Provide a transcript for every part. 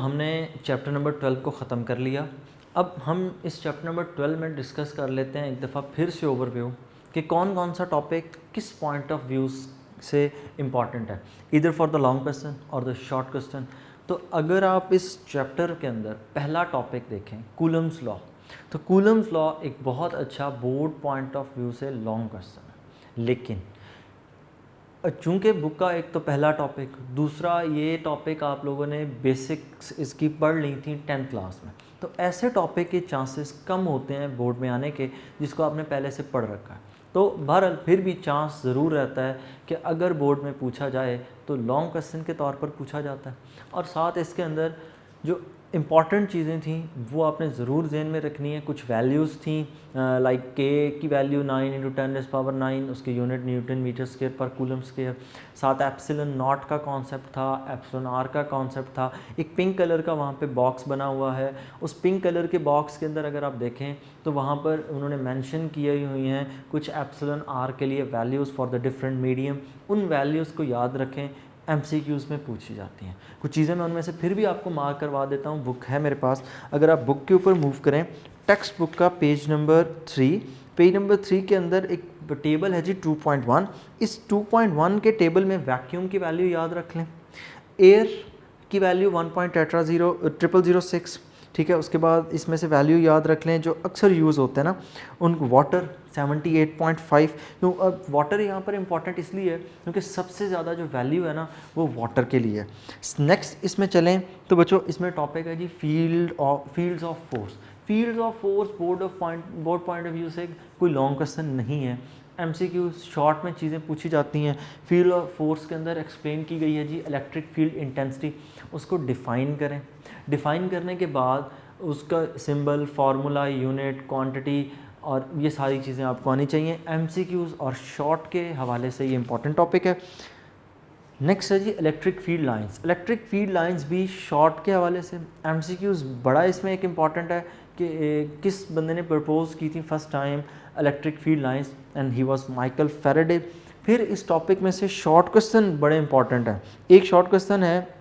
हमने chapter number 12 को ख़त्म कर लिया। अब हम इस चैप्टर नंबर 12 में डिस्कस कर लेते हैं एक दफ़ा फिर से ओवरव्यू कि कौन कौन सा टॉपिक किस पॉइंट ऑफ व्यू से इम्पॉर्टेंट है, इधर फॉर द लॉन्ग क्वेश्चन और द शॉर्ट क्वेश्चन। तो अगर आप इस चैप्टर के अंदर पहला टॉपिक देखें कूलम्स लॉ, तो कूलम्स लॉ एक बहुत अच्छा बोर्ड पॉइंट ऑफ व्यू से लॉन्ग क्वेश्चन है। लेकिन चूँकि बुक का एक तो पहला टॉपिक, दूसरा ये टॉपिक आप लोगों ने बेसिक्स इसकी पढ़ ली थी 10th क्लास में, तो ऐसे टॉपिक के चांसेस कम होते हैं बोर्ड में आने के जिसको आपने पहले से पढ़ रखा है। तो बहरहाल फिर भी चांस ज़रूर रहता है कि अगर बोर्ड में पूछा जाए तो लॉन्ग क्वेश्चन के तौर पर पूछा जाता है। और साथ इसके अंदर जो इम्पॉर्टेंट चीज़ें थी वो आपने ज़रूर ज़हन में रखनी है। कुछ वैल्यूज़ थी लाइक के की वैल्यू 9 × 10⁻⁹, उसके यूनिट न्यूटन मीटर स्क्वायर पर कूलम स्क्वायर। साथ एप्सिलॉन नॉट का कॉन्सेप्ट था, एप्सिलॉन आर का कॉन्सेप्ट था। एक पिंक कलर का वहाँ पे बॉक्स बना हुआ है, उस पिंक कलर के बॉक्स के अंदर अगर आप देखें तो वहाँ पर उन्होंने मेंशन किए हुई हैं कुछ एप्सिलॉन आर के लिए values for the different medium. उन वैल्यूज़ को याद रखें, MCQs में पूछी जाती हैं। कुछ चीज़ें मैं उनमें से फिर भी आपको मार्क करवा देता हूँ, बुक है मेरे पास। अगर आप बुक के ऊपर मूव करें, टेक्स्ट बुक का पेज नंबर 3 के अंदर एक टेबल है जी 2.1। इस 2.1 के टेबल में वैक्यूम की वैल्यू याद रख लें, एयर की वैल्यू 1.006, ठीक है। उसके बाद इसमें से वैल्यू याद रख लें जो अक्सर यूज़ होते हैं ना, उनको वाटर 78.5। क्यों वाटर यहाँ पर इम्पॉर्टेंट इसलिए है क्योंकि सबसे ज़्यादा जो वैल्यू है ना वो वाटर के लिए है। नेक्स्ट इसमें चलें तो बच्चों इसमें टॉपिक है जी fields of force. Fields of force board point of view से कोई लॉन्ग क्वेश्चन नहीं है, MCQ शॉर्ट में चीज़ें पूछी जाती हैं। फील्ड ऑफ फोर्स के अंदर एक्सप्लेन की गई है जी इलेक्ट्रिक फील्ड इंटेंसिटी, उसको डिफ़ाइन करें। डिफ़ाइन करने के बाद उसका सिंबल, फार्मूला, यूनिट, क्वांटिटी और ये सारी चीज़ें आपको आनी चाहिए। MCQs और शॉर्ट के हवाले से ये इंपॉर्टेंट टॉपिक है। नेक्स्ट है जी electric field lines. Electric field lines भी शॉर्ट के हवाले से MCQs बड़ा इसमें एक इम्पॉर्टेंट है कि किस बंदे ने प्रपोज की थी first time electric field lines, and he was Michael Faraday. फिर इस टॉपिक में से शॉर्ट क्वेश्चन बड़े इंपॉर्टेंट हैं। एक शॉर्ट क्वेश्चन है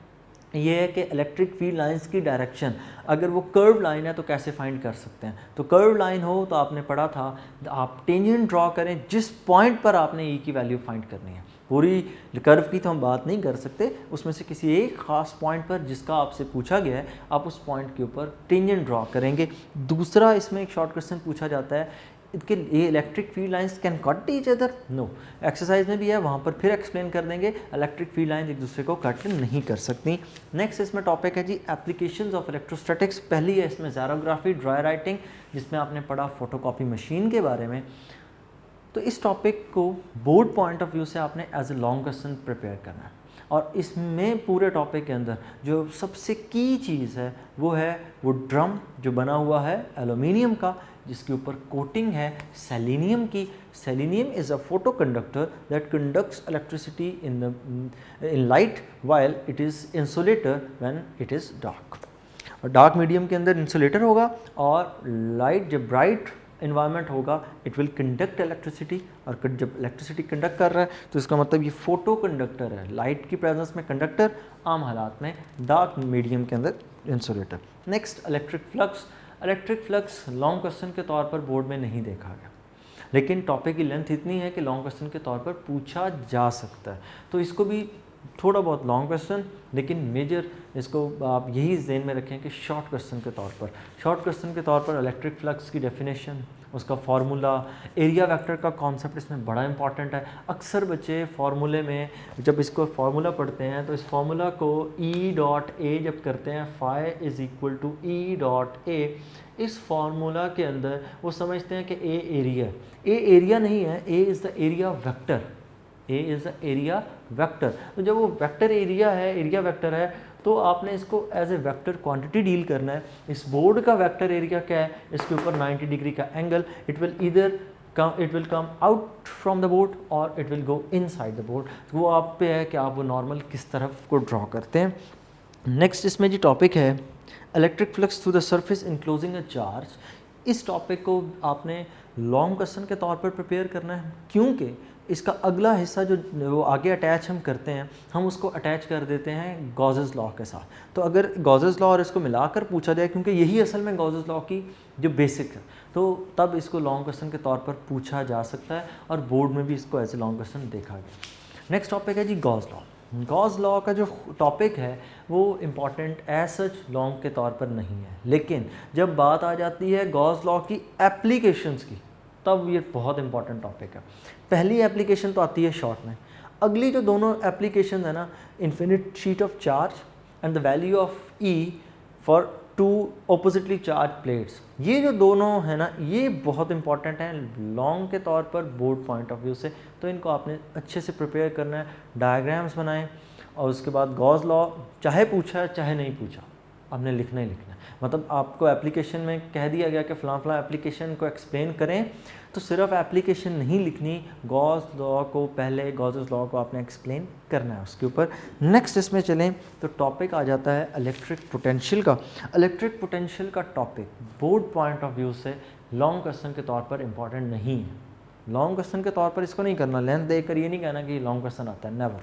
ये है कि इलेक्ट्रिक फील्ड लाइंस की डायरेक्शन अगर वो कर्व लाइन है तो कैसे फाइंड कर सकते हैं। तो कर्व लाइन हो तो आपने पढ़ा था आप टेंजेंट ड्रॉ करें जिस पॉइंट पर आपने ई की वैल्यू फाइंड करनी है। पूरी कर्व की तो हम बात नहीं कर सकते, उसमें से किसी एक ख़ास पॉइंट पर जिसका आपसे पूछा गया है आप उस पॉइंट के ऊपर टेंजेंट ड्रॉ करेंगे। दूसरा इसमें एक शॉर्ट क्वेश्चन पूछा जाता है कि ये electric field lines can cut each other, no. Exercise में भी है, वहाँ पर फिर एक्सप्लेन कर देंगे इलेक्ट्रिक फील्ड लाइंस एक दूसरे को कट नहीं कर सकती। नेक्स्ट इसमें टॉपिक है जी एप्लीकेशंस ऑफ इलेक्ट्रोस्टैटिक्स। पहली है इसमें ज़ायरोग्राफी, ड्राई राइटिंग, जिसमें आपने पढ़ा फोटोकॉपी मशीन के बारे में। तो इस टॉपिक को बोर्ड पॉइंट ऑफ व्यू से आपने as a long question prepare करना है। और इसमें पूरे टॉपिक के अंदर जो सबसे की चीज़ है वो है वो ड्रम जो बना हुआ है एल्यूमिनियम का, जिसके ऊपर कोटिंग है सेलेनियम की। Selenium is a photo conductor that conducts electricity in light while it is insulator when it is dark. और डार्क मीडियम के अंदर इंसुलेटर होगा और लाइट जब ब्राइट इन्वायरमेंट होगा इट विल कंडक्ट इलेक्ट्रिसिटी। और जब इलेक्ट्रिसिटी कंडक्ट कर रहा है तो इसका मतलब ये फोटो कंडक्टर है, लाइट की प्रेजेंस में कंडक्टर, आम हालात में डार्क मीडियम के अंदर insulator. Next electric flux. Electric flux long question के तौर पर बोर्ड में नहीं देखा गया, लेकिन टॉपिक की लेंथ इतनी है कि लॉन्ग क्वेश्चन के तौर पर पूछा जा सकता है। तो इसको भी थोड़ा बहुत लॉन्ग क्वेश्चन, लेकिन मेजर इसको आप यही ज़हन में रखें कि शॉर्ट क्वेश्चन के तौर पर, शॉर्ट क्वेश्चन के तौर पर इलेक्ट्रिक फ्लक्स की डेफिनेशन, उसका फार्मूला, एरिया वेक्टर का कॉन्सेप्ट इसमें बड़ा इंपॉर्टेंट है। अक्सर बच्चे फार्मूले में जब इसको फार्मूला पढ़ते हैं तो इस फार्मूला को E.A जब करते हैं phi is equal to E.A, इस फार्मूला के अंदर वो समझते हैं कि ए एरिया, ए एरिया नहीं है, A is the area vector, A is the area vector. तो जब वो वेक्टर एरिया है, एरिया वेक्टर है, तो आपने इसको as a vector quantity deal करना है। इस बोर्ड का वेक्टर एरिया क्या है, इसके ऊपर 90 डिग्री का angle, it will come out from the board और it will go inside the board. तो वो आप पे है कि आप वो नॉर्मल किस तरफ को ड्रॉ करते हैं। नेक्स्ट इसमें जी टॉपिक है electric flux through the surface enclosing a charge. इस टॉपिक को आपने लॉन्ग क्वेश्चन के तौर पर प्रिपेयर करना है, क्योंकि इसका अगला हिस्सा जो वो आगे अटैच हम करते हैं, हम उसको अटैच कर देते हैं गॉसेस लॉ के साथ। तो अगर गॉसेस लॉ और इसको मिलाकर पूछा जाए, क्योंकि यही असल में गॉसेस लॉ की जो बेसिक है, तो तब इसको लॉन्ग क्वेश्चन के तौर पर पूछा जा सकता है और बोर्ड में भी इसको एज ए लॉन्ग क्वेश्चन देखा गया। नेक्स्ट टॉपिक है जी गॉस लॉ। गॉस लॉ का जो टॉपिक है वो इम्पॉर्टेंट एज सच लॉन्ग के तौर पर नहीं है, लेकिन जब बात आ जाती है गॉस लॉ की एप्लीकेशंस की, तब ये बहुत इंपॉर्टेंट टॉपिक है। पहली एप्लीकेशन तो आती है शॉर्ट में, अगली जो दोनों एप्लीकेशन है ना, infinite sheet of charge and the value of E for two oppositely charged plates, ये जो दोनों है ना, ये बहुत इंपॉर्टेंट है लॉन्ग के तौर पर बोर्ड पॉइंट ऑफ व्यू से। तो इनको आपने अच्छे से प्रिपेयर करना है, डायग्राम्स बनाएं, और उसके बाद गॉस लॉ चाहे पूछा चाहे नहीं पूछा, आपने लिखना ही लिखना है। मतलब आपको एप्लीकेशन में कह दिया गया कि फ़लाँ फ़लाँ एप्लीकेशन को एक्सप्लेन करें, तो सिर्फ एप्लीकेशन नहीं लिखनी, गॉस लॉ को पहले, गॉसेस लॉ को आपने एक्सप्लेन करना है उसके ऊपर। नेक्स्ट इसमें चलें तो टॉपिक आ जाता है इलेक्ट्रिक पोटेंशियल का। इलेक्ट्रिक पोटेंशियल का topic board point of view से लॉन्ग क्वेश्चन के तौर पर इंपॉर्टेंट नहीं है। लॉन्ग क्वेश्चन के तौर पर इसको नहीं करना, लेंथ देकर ये नहीं कहना कि लॉन्ग क्वेश्चन आता है, नेवर।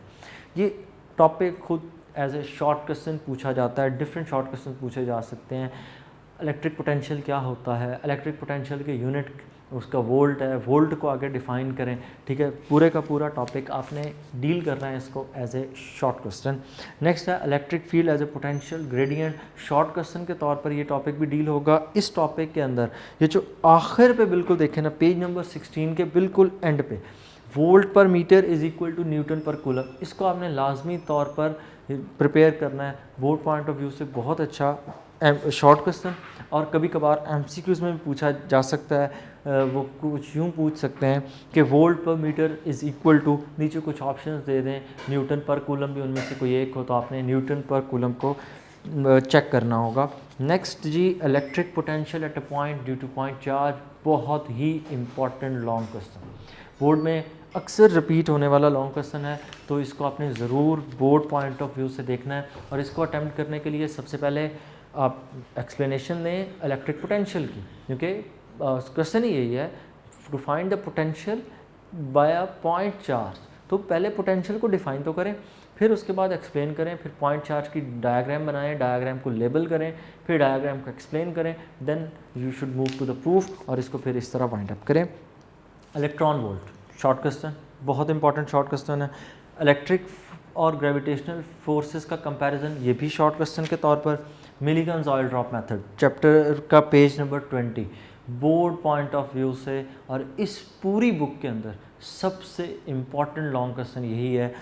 ये टॉपिक खुद एज ए शॉर्ट क्वेश्चन पूछा जाता है, डिफरेंट शॉर्ट क्वेश्चन पूछे जा सकते हैं। इलेक्ट्रिक पोटेंशियल क्या होता है, इलेक्ट्रिक पोटेंशियल के यूनिट उसका वोल्ट है, वोल्ट को आगे डिफ़ाइन करें, ठीक है। पूरे का पूरा टॉपिक आपने डील करना है इसको as a short question. Next है electric field as a potential gradient, short question के तौर पर ये टॉपिक भी डील होगा। इस टॉपिक के अंदर ये जो आखिर पे बिल्कुल देखें ना, पेज नंबर 16 के बिल्कुल एंड पे, volt per metre is equal to newton per coulomb, इसको आपने लाजमी तौर पर प्रिपेयर करना है। बोर्ड पॉइंट ऑफ व्यू से बहुत अच्छा शॉर्ट क्वेश्चन, और कभी कभार एमसीक्यूज़ में भी पूछा जा सकता है। वो कुछ यूँ पूछ सकते हैं कि volt per metre is equal to, नीचे कुछ ऑप्शंस दे दें, न्यूटन पर कूलम भी उनमें से कोई एक हो, तो आपने न्यूटन पर कूलम को चेक करना होगा। नेक्स्ट जी electric potential at a point due to point charge, बहुत ही इम्पॉर्टेंट लॉन्ग क्वेश्चन, बोर्ड में अक्सर रिपीट होने वाला लॉन्ग क्वेश्चन है, तो इसको आपने ज़रूर बोर्ड पॉइंट ऑफ व्यू से देखना है। और इसको अटैम्प्ट करने के लिए सबसे पहले आप एक्सप्लेनेशन दें इलेक्ट्रिक पोटेंशियल की, क्योंकि क्वेश्चन ही यही है, to find the potential by a point charge. तो पहले पोटेंशियल को डिफ़ाइन तो करें, फिर उसके बाद एक्सप्लेन करें, फिर पॉइंट चार्ज की डायग्राम बनाएं, डायग्राम को लेबल करें, फिर डायग्राम को एक्सप्लेन करें, then you should move to the proof, और इसको फिर इस तरह वाइंड अप करें। इलेक्ट्रॉन वोल्ट शॉर्ट क्वेश्चन, बहुत इंपॉर्टेंट शॉर्ट क्वेश्चन है। इलेक्ट्रिक और ग्रेविटेशनल फोर्सेस का कंपैरिजन, ये भी शॉर्ट क्वेश्चन के तौर पर। Millikan's oil drop method, chapter का page number 20, board point of view से। और इस पूरी बुक के अंदर सबसे इम्पॉर्टेंट लॉन्ग क्वेश्चन यही है,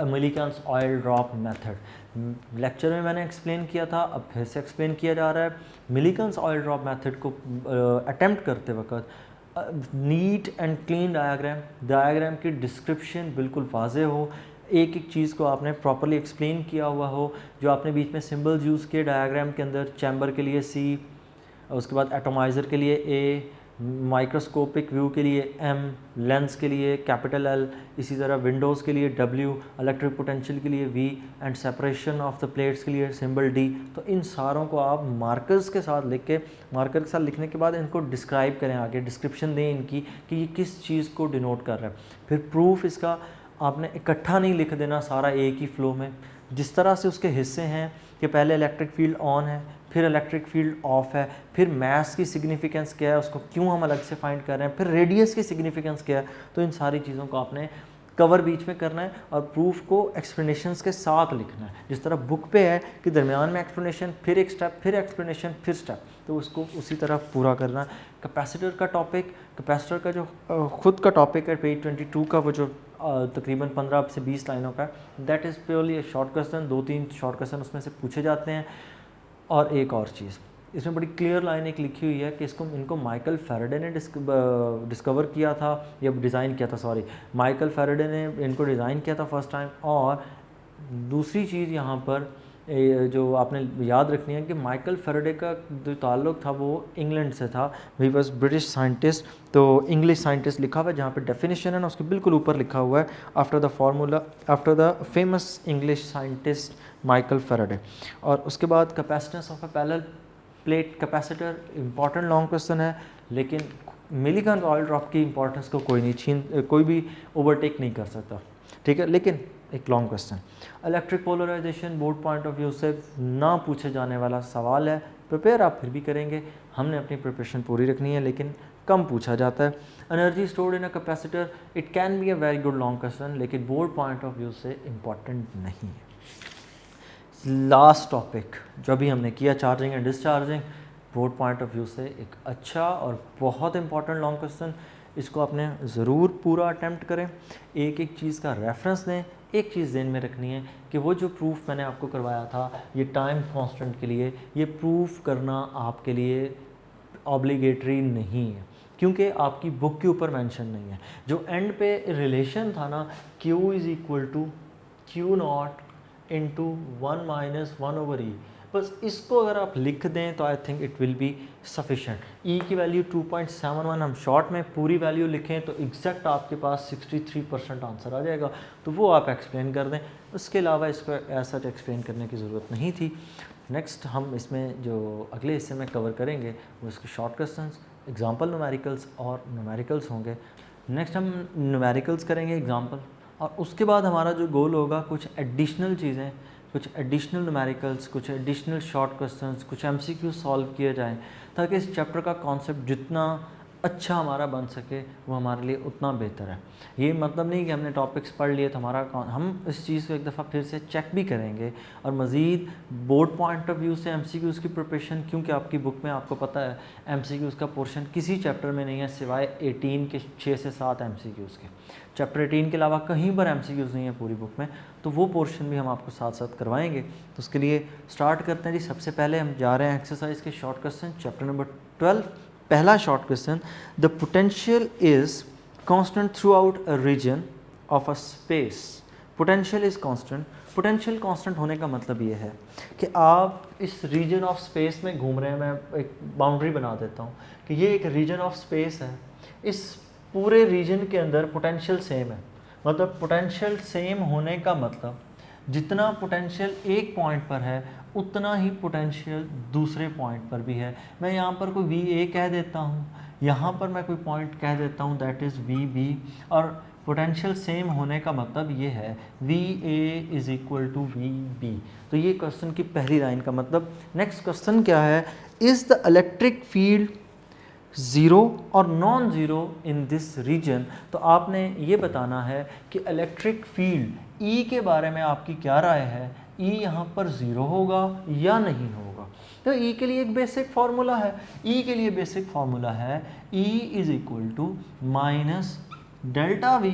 मिलीगन्स ऑयल ड्रॉप मेथड। लेक्चर में मैंने एक्सप्लेन किया था, अब फिर से एक्सप्लेन किया जा रहा है। मिलीगन्स ऑयल ड्रॉप मेथड को अटेम्प्ट करते वक्त नीट एंड क्लीन डायग्राम की डिस्क्रिप्शन बिल्कुल वाज़े हो, एक एक चीज़ को आपने प्रॉपरली एक्सप्लेन किया हुआ हो। जो आपने बीच में सिंबल्स यूज़ किए डायग्राम के अंदर, चैम्बर के लिए C, उसके बाद एटोमाइज़र के लिए A, माइक्रोस्कोपिक व्यू के लिए M, लेंस के लिए कैपिटल L, इसी तरह विंडोज़ के लिए W, इलेक्ट्रिक पोटेंशियल के लिए V, and separation of the plates के लिए सिंबल D। तो इन सारों को आप मार्कर्स के साथ लिख के, मार्कर के साथ लिखने के बाद इनको डिस्क्राइब करें, आगे डिस्क्रिप्शन दें इनकी कि ये किस चीज़ को डिनोट कर रहा है। फिर प्रूफ इसका आपने इकट्ठा नहीं लिख देना सारा एक ही फ्लो में, जिस तरह से उसके हिस्से हैं कि पहले इलेक्ट्रिक फील्ड ऑन है, फिर इलेक्ट्रिक फील्ड ऑफ है, फिर मास की सिग्निफिकेंस क्या है, उसको क्यों हम अलग से फाइंड कर रहे हैं, फिर रेडियस की सिग्निफिकेंस क्या है। तो इन सारी चीज़ों को आपने कवर बीच में करना है और प्रूफ को एक्सप्लेनेशंस के साथ लिखना है। जिस तरह बुक पे है कि दरमियान में एक्सप्लेनेशन, फिर एक स्टेप, फिर एक्सप्लेनेशन, फिर स्टेप, तो उसको उसी तरह पूरा करना। कैपेसिटर का टॉपिक, कैपेसिटर का जो खुद का टॉपिक है पेज 22 का, वो जो तकरीबन 15 से 20 लाइनों का, that is purely A short question. 2-3 short question उसमें से पूछे जाते हैं। और एक और चीज़ इसमें बड़ी क्लियर लाइन एक लिखी हुई है कि इनको माइकल फैराडे ने डिस्कवर किया था, या डिज़ाइन किया था, सॉरी, माइकल फैराडे ने इनको डिज़ाइन किया था फर्स्ट टाइम। और दूसरी चीज़ यहाँ पर जो आपने याद रखनी है कि माइकल फैराडे का जो ताल्लुक था वो इंग्लैंड से था, वी वॉज ब्रिटिश साइंटिस्ट। तो इंग्लिश साइंटिस्ट लिखा हुआ है, जहाँ पे डेफिनेशन है ना उसके बिल्कुल ऊपर लिखा हुआ है, after the formula, after the famous English scientist Michael Faraday. और उसके बाद capacitance of a parallel plate capacitor, important long question है, लेकिन मिलीगन ऑयल ड्रॉप की इंपॉर्टेंस को कोई भी ओवरटेक नहीं कर सकता, ठीक है। लेकिन एक long question, electric polarization board point of view से ना पूछे जाने वाला सवाल है, प्रिपेयर आप फिर भी करेंगे, हमने अपनी प्रिपरेशन पूरी रखनी है, लेकिन कम पूछा जाता है। Energy stored in a capacitor, it can be a very good long question, लेकिन बोर्ड पॉइंट ऑफ व्यू से इम्पॉर्टेंट नहीं है। लास्ट टॉपिक जो भी हमने किया, charging and discharging, board point of view से एक अच्छा और बहुत इंपॉर्टेंट लॉन्ग क्वेश्चन, इसको आपने ज़रूर पूरा अटैम्प्ट करें, एक एक चीज़ का रेफरेंस दें। एक चीज़ ध्यान में रखनी है कि वो जो प्रूफ मैंने आपको करवाया था ये टाइम कांस्टेंट के लिए, ये प्रूफ करना आपके लिए ऑब्लिगेटरी नहीं है, क्योंकि आपकी बुक के ऊपर मेंशन नहीं है। जो एंड पे रिलेशन था ना, Q is equal to Q0 into 1 minus 1/e, बस इसको अगर आप लिख दें तो I think it will be sufficient. E की वैल्यू 2.71 हम शॉर्ट में पूरी वैल्यू लिखें तो एग्जैक्ट आपके पास 63% आंसर आ जाएगा, तो वो आप एक्सप्लेन कर दें, उसके अलावा इसको ऐसा एक्सप्लेन करने की ज़रूरत नहीं थी। नेक्स्ट हम इसमें जो अगले हिस्से में कवर करेंगे वो इसके शॉर्ट क्वेश्चंस, एग्जाम्पल न्यूमेरिकल्स और न्यूमेरिकल्स होंगे। नेक्स्ट हम न्यूमेरिकल्स करेंगे एग्जाम्पल, और उसके बाद हमारा जो गोल होगा कुछ एडिशनल चीज़ें, कुछ एडिशनल न्यूमेरिकल्स, कुछ एडिशनल शॉर्ट क्वेश्चंस, कुछ MCQ सॉल्व किए जाएं, ताकि इस चैप्टर का कॉन्सेप्ट जितना अच्छा हमारा बन सके वो हमारे लिए उतना बेहतर है। ये मतलब नहीं कि हमने टॉपिक्स पढ़ लिए तो हम इस चीज़ को एक दफ़ा फिर से चेक भी करेंगे, और मज़ीद बोर्ड पॉइंट ऑफ व्यू से MCQs की प्रिपरेशन, क्योंकि आपकी बुक में आपको पता है MCQs का पोर्शन किसी चैप्टर में नहीं है सिवाय 18 के 6 से 7 MCQs के। चैप्टर 18 के अलावा कहीं पर MCQs नहीं है पूरी बुक में, तो वो पोर्शन भी हम आपको साथ साथ करवाएंगे। तो उसके लिए स्टार्ट करते हैं जी। सबसे पहले हम जा रहे हैं एक्सरसाइज के शॉर्ट क्वेश्चन, चैप्टर नंबर 12। पहला short question, the potential is constant throughout a region of a space. Potential is constant, potential constant होने का मतलब ये है कि आप इस रीजन ऑफ स्पेस में घूम रहे हैं। मैं एक बाउंड्री बना देता हूँ कि ये एक रीजन ऑफ स्पेस है, इस पूरे रीजन के अंदर पोटेंशियल सेम है। मतलब पोटेंशियल सेम होने का मतलब जितना पोटेंशियल एक पॉइंट पर है उतना ही पोटेंशियल दूसरे पॉइंट पर भी है। मैं यहाँ पर कोई VA कह देता हूँ, यहाँ पर मैं कोई पॉइंट कह देता हूँ दैट इज़ VB, और पोटेंशियल सेम होने का मतलब ये है VA is equal to VB। तो ये क्वेश्चन की पहली लाइन का मतलब। नेक्स्ट क्वेश्चन क्या है, is the electric field zero और non zero in this region. तो आपने ये बताना है कि इलेक्ट्रिक फील्ड E के बारे में आपकी क्या राय है, E यहाँ पर ज़ीरो होगा या नहीं होगा। तो E के लिए एक बेसिक फार्मूला है, E के लिए बेसिक फार्मूला है E is equal to minus delta V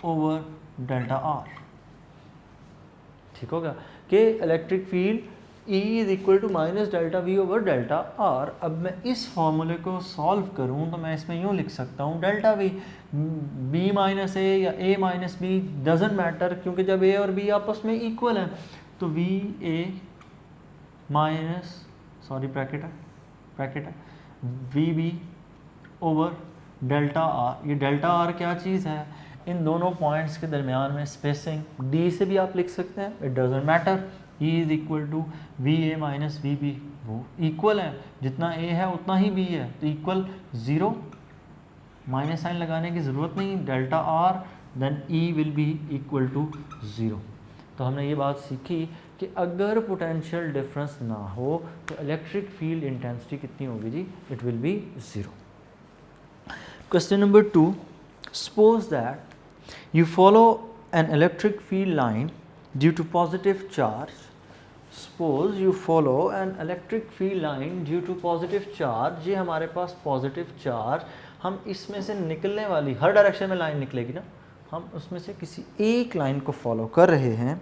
over delta R। ठीक होगा कि electric field E is equal to minus delta V over delta R। अब मैं इस फॉर्मूले को सॉल्व करूँ तो मैं इसमें यूँ लिख सकता हूँ delta V, B minus A या A minus B doesn't matter, क्योंकि जब A और B आपस में इक्वल हैं तो VA माइनस ब्रैकेट है VB ओवर डेल्टा R। ये डेल्टा R क्या चीज़ है, इन दोनों पॉइंट्स के दरमियान में स्पेसिंग, D से भी आप लिख सकते हैं, it doesn't matter. E is equal to VA minus VB, वो इक्वल है, जितना A है उतना ही B है, तो इक्वल ज़ीरो, माइनस साइन लगाने की ज़रूरत नहीं, delta R then E will be equal to zero. तो हमने ये बात सीखी कि अगर पोटेंशियल डिफरेंस ना हो तो इलेक्ट्रिक फील्ड इंटेंसिटी कितनी होगी जी, it will be zero. Question number 2, suppose that you follow an electric field line due to positive charge. Suppose you follow an electric field line due to positive charge. ये हमारे पास positive charge, हम इसमें से निकलने वाली हर direction में line निकलेगी ना, हम उसमें से किसी एक लाइन को फॉलो कर रहे हैं।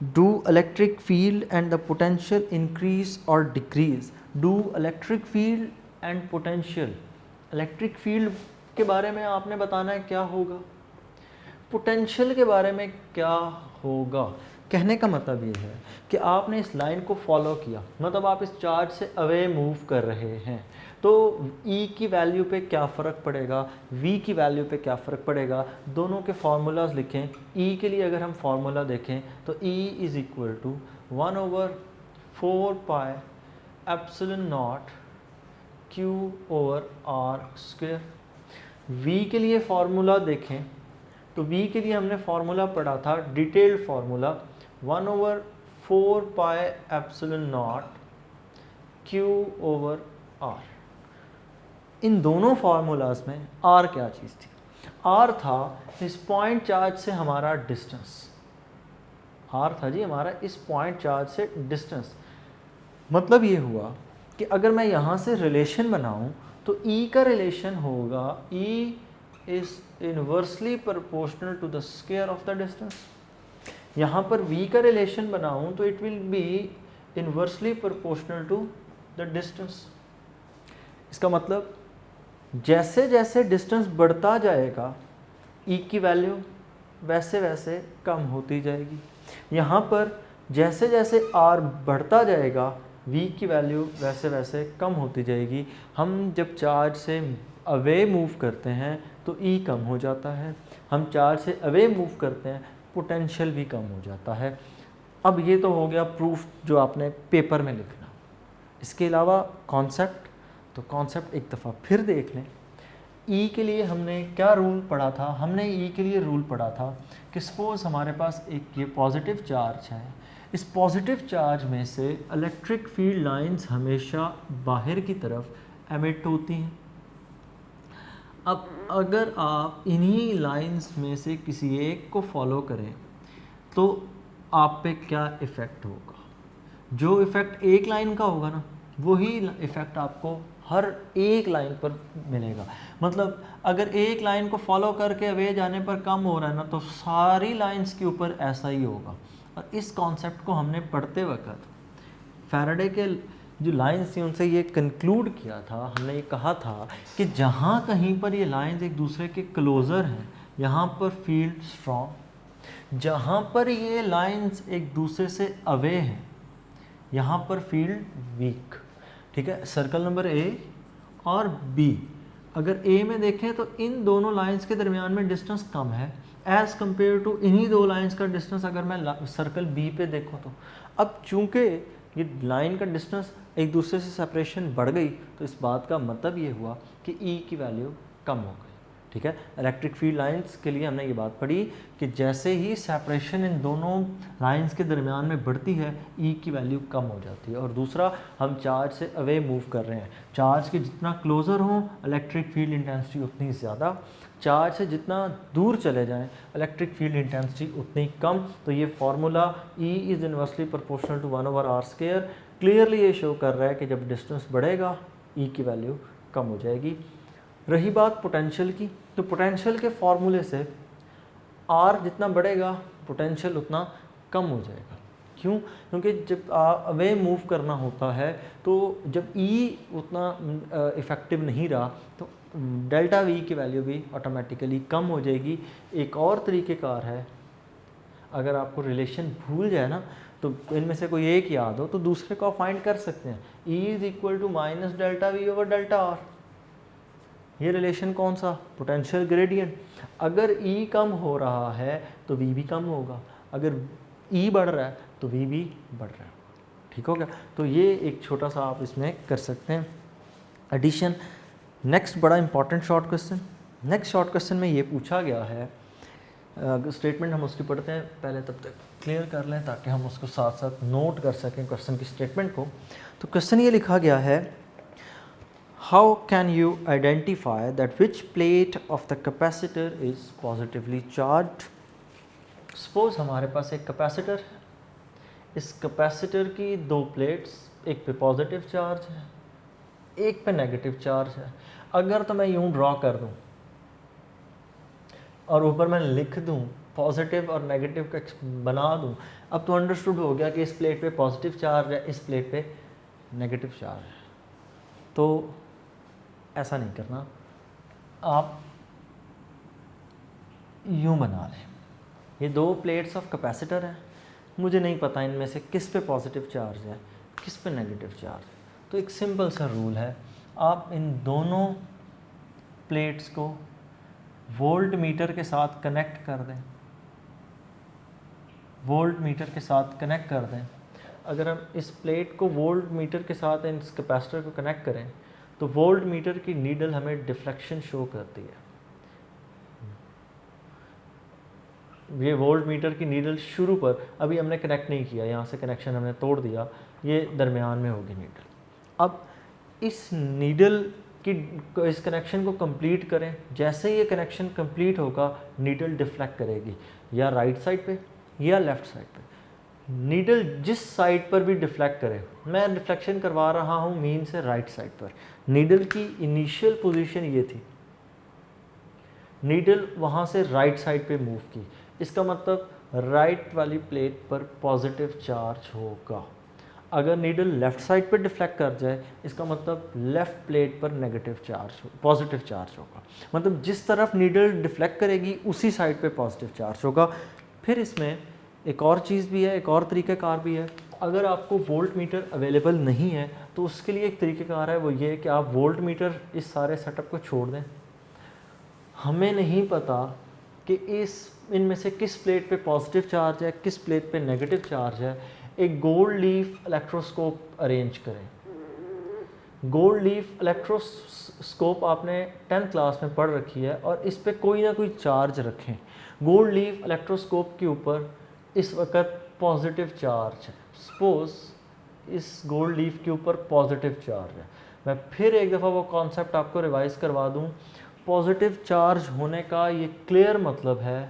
Do electric field and the potential increase और decrease. Do electric field and potential, electric field के बारे में आपने बताना है क्या होगा, पोटेंशियल के बारे में क्या होगा। कहने का मतलब ये है कि आपने इस लाइन को फॉलो किया, मतलब आप इस चार्ज से अवे मूव कर रहे हैं, तो E की वैल्यू पे क्या फ़र्क पड़ेगा, V की वैल्यू पे क्या फ़र्क पड़ेगा, दोनों के फार्मूलाज लिखें। E के लिए अगर हम फार्मूला देखें तो E is equal to 1/4 pi epsilon nought Q over R square. V के लिए फॉर्मूला देखें तो V के लिए हमने फॉर्मूला पढ़ा था, detailed formula 1/4πε0 Q over R। इन दोनों फार्मूलाज में R क्या चीज़ थी? R था इस पॉइंट चार्ज से हमारा डिस्टेंस। R था जी हमारा इस पॉइंट चार्ज से डिस्टेंस। मतलब ये हुआ कि अगर मैं यहाँ से रिलेशन बनाऊँ तो E का रिलेशन होगा E is inversely proportional to the square of the distance. यहाँ पर V का रिलेशन बनाऊँ तो it will be inversely proportional to the distance. इसका मतलब जैसे जैसे डिस्टेंस बढ़ता जाएगा E की वैल्यू वैसे वैसे कम होती जाएगी। यहाँ पर जैसे जैसे R बढ़ता जाएगा V की वैल्यू वैसे वैसे कम होती जाएगी। हम जब चार्ज से अवे मूव करते हैं तो E कम हो जाता है, हम चार्ज से अवे मूव करते हैं पोटेंशियल भी कम हो जाता है। अब ये तो हो गया प्रूफ जो आपने पेपर में लिखना। इसके अलावा कॉन्सेप्ट, तो कॉन्सेप्ट एक दफ़ा फिर देख लें। E के लिए हमने क्या रूल पढ़ा था? हमने E के लिए रूल पढ़ा था कि सपोज़ हमारे पास एक ये पॉजिटिव चार्ज है, इस पॉजिटिव चार्ज में से इलेक्ट्रिक फील्ड लाइंस हमेशा बाहर की तरफ एमिट होती हैं। अब अगर आप इन्हीं लाइंस में से किसी एक को फॉलो करें तो आप पे क्या इफ़ेक्ट होगा? जो इफ़ेक्ट एक लाइन का होगा ना, वही इफ़ेक्ट आपको हर एक लाइन पर मिलेगा। मतलब अगर एक लाइन को फॉलो करके अवे जाने पर कम हो रहा है ना, तो सारी लाइंस के ऊपर ऐसा ही होगा। और इस कॉन्सेप्ट को हमने पढ़ते वक्त फैराडे के जो लाइंस थी उनसे ये कंक्लूड किया था। हमने ये कहा था कि जहाँ कहीं पर ये लाइंस एक दूसरे के क्लोज़र हैं, यहाँ पर फील्ड स्ट्रॉन्ग। जहाँ पर ये लाइंस एक दूसरे से अवे हैं, यहाँ पर फील्ड वीक। ठीक है, सर्कल नंबर A और B। अगर A में देखें तो इन दोनों लाइंस के दरमियान में डिस्टेंस कम है एज़ कम्पेयर टू इन्हीं दो लाइंस का डिस्टेंस अगर मैं सर्कल B पे देखूँ तो। अब चूँकि ये लाइन का डिस्टेंस एक दूसरे से सेपरेशन बढ़ गई तो इस बात का मतलब ये हुआ कि E की वैल्यू कम हो गई। ठीक है, इलेक्ट्रिक फील्ड लाइंस के लिए हमने ये बात पढ़ी कि जैसे ही सेपरेशन इन दोनों लाइंस के दरमियान में बढ़ती है E की वैल्यू कम हो जाती है। और दूसरा, हम चार्ज से अवे मूव कर रहे हैं, चार्ज के जितना क्लोज़र हो इलेक्ट्रिक फील्ड इंटेंसिटी उतनी ज़्यादा, चार्ज से जितना दूर चले जाएं इलेक्ट्रिक फील्ड इंटेंसिटी उतनी कम। तो ये formula E is inversely proportional to 1/r square clearly ये शो कर रहा है कि जब डिस्टेंस बढ़ेगा E की वैल्यू कम हो जाएगी। रही बात पोटेंशियल की, तो पोटेंशियल के फार्मूले से R जितना बढ़ेगा पोटेंशियल उतना कम हो जाएगा। क्यों? क्योंकि जब अवे मूव करना होता है तो जब E उतना इफ़ेक्टिव नहीं रहा तो डेल्टा V की वैल्यू भी ऑटोमेटिकली कम हो जाएगी। एक और तरीक़ेकार है, अगर आपको रिलेशन भूल जाए ना तो इनमें से कोई एक याद हो तो दूसरे को आप फाइंड कर सकते हैं। E is equal to minus delta V over delta R। ये रिलेशन कौन सा? Potential gradient. अगर E कम हो रहा है तो V भी कम होगा, अगर E बढ़ रहा है तो V भी बढ़ रहा है। ठीक हो गया? तो ये एक छोटा सा आप इसमें कर सकते हैं एडिशन। नेक्स्ट बड़ा important short question, next short question में ये पूछा गया है, स्टेटमेंट हम उसकी पढ़ते हैं पहले, तब तक क्लियर कर लें ताकि हम उसको साथ साथ नोट कर सकें क्वेश्चन की स्टेटमेंट को। तो क्वेश्चन ये लिखा गया है, how can you identify that which plate of the capacitor is positively charged? Suppose हमारे पास एक कैपेसिटर है, इस कैपेसिटर की दो प्लेट्स, एक पे पॉजिटिव चार्ज है एक पे नेगेटिव चार्ज है। अगर तो मैं यूँ ड्रॉ कर दूँ और ऊपर मैं लिख दूँ पॉजिटिव और नेगेटिव का बना दूँ, अब तो अंडरस्टूड हो गया कि इस प्लेट पे पॉजिटिव चार्ज है, इस प्लेट पे नेगेटिव चार्ज है। तो ऐसा नहीं करना, आप यूँ बना लें, ये दो प्लेट्स ऑफ कैपेसिटर हैं, मुझे नहीं पता इनमें से किस पे पॉजिटिव चार्ज है किस पे नेगेटिव चार्ज है। तो एक सिंपल सा रूल है, आप इन दोनों प्लेट्स को वोल्ट मीटर के साथ कनेक्ट कर दें, वोल्ट मीटर के साथ कनेक्ट कर दें। अगर हम इस प्लेट को वोल्ट मीटर के साथ इस कैपेसिटर को कनेक्ट करें तो वोल्ट मीटर की नीडल हमें डिफ्लेक्शन शो करती है। ये वोल्ट मीटर की नीडल शुरू पर अभी हमने कनेक्ट नहीं किया, यहाँ से कनेक्शन हमने तोड़ दिया, ये दरमियान में होगी नीडल। अब इस नीडल की इस कनेक्शन को कंप्लीट करें, जैसे ये कनेक्शन कंप्लीट होगा नीडल डिफ्लेक्ट करेगी या राइट साइड पे या लेफ़्ट साइड पे। नीडल जिस साइड पर भी डिफ्लेक्ट करे, मैं डिफ्लेक्शन करवा रहा हूँ मीन से राइट साइड पर, नीडल की इनिशियल पोजीशन ये थी, नीडल वहाँ से राइट साइड पे मूव की, इसका मतलब राइट वाली प्लेट पर पॉजिटिव चार्ज होगा। अगर नीडल लेफ़्ट साइड पे डिफ्लेक्ट कर जाए, इसका मतलब लेफ़्ट प्लेट पर नेगेटिव चार्ज पॉजिटिव चार्ज होगा। मतलब जिस तरफ नीडल डिफ्लेक्ट करेगी उसी साइड पे पॉजिटिव चार्ज होगा। फिर इसमें एक और चीज़ भी है, एक और तरीक़ाकार भी है। अगर आपको वोल्ट मीटर अवेलेबल नहीं है तो उसके लिए एक तरीक़ाकार है, वो ये कि आप वोल्ट मीटर इस सारे सेटअप को छोड़ दें। हमें नहीं पता कि इनमें से किस प्लेट पे पॉजिटिव चार्ज है, किस प्लेट पे नेगेटिव चार्ज है। एक गोल्ड लीफ इलेक्ट्रोस्कोप अरेंज करें। गोल्ड लीफ इलेक्ट्रोस्कोप आपने 10th क्लास में पढ़ रखी है, और इस पे कोई ना कोई चार्ज रखें। गोल्ड लीफ इलेक्ट्रोस्कोप के ऊपर इस वक्त पॉजिटिव चार्ज है। सपोज़ इस गोल्ड लीफ के ऊपर पॉजिटिव चार्ज है। मैं फिर एक दफ़ा वो कॉन्सेप्ट आपको रिवाइज़ करवा दूं। पॉजिटिव चार्ज होने का ये क्लियर मतलब है